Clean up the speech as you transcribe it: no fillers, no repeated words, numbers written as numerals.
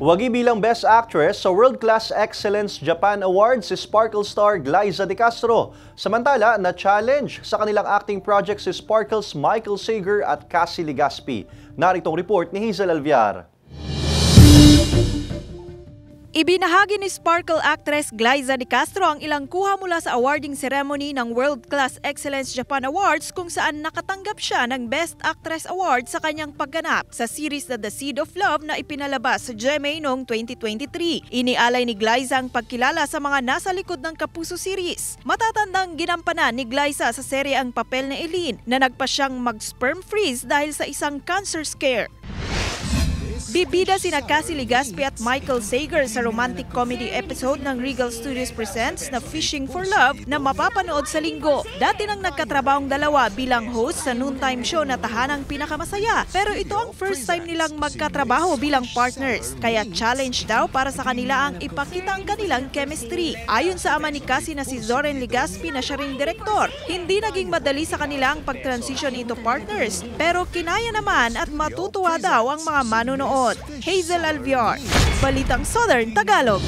Wagi bilang Best Actress sa World Class Excellence Japan Awards si Sparkle star Glyza De Castro. Samantala, na-challenge sa kanilang acting project si Sparkle's Michael Sager at Cassie Legaspi. Narito ang report ni Hazel Alviar. Ibinahagi ni Sparkle actress Glyza De Castro ang ilang kuha mula sa awarding ceremony ng World Class Excellence Japan Awards kung saan nakatanggap siya ng Best Actress Award sa kanyang pagganap sa series na The Seed of Love na ipinalabas sa GMA noong 2023. Inialay ni Glyza ang pagkilala sa mga nasa likod ng Kapuso series. Matatandang ginampanan ni Glyza sa serye ang papel ni Eileen na nagpa siyang mag-sperm freeze dahil sa isang cancer scare. Bibida sina Cassie Legaspi at Michael Sager sa romantic comedy episode ng Regal Studios Presents na Fishing for Love na mapapanood sa Linggo. Dati nang nagkatrabahong dalawa bilang host sa noontime show na Tahanang Pinakamasaya. Pero ito ang first time nilang magkatrabaho bilang partners. Kaya challenge daw para sa kanila ang ipakita ang kanilang chemistry. Ayon sa ama ni Cassie na si Zoren Legaspi na siya ring direktor, hindi naging madali sa kanila ang pag-transition into partners. Pero kinaya naman at matutuwa daw ang mga manonood. Hazel Alviar, Balitang Southern Tagalog.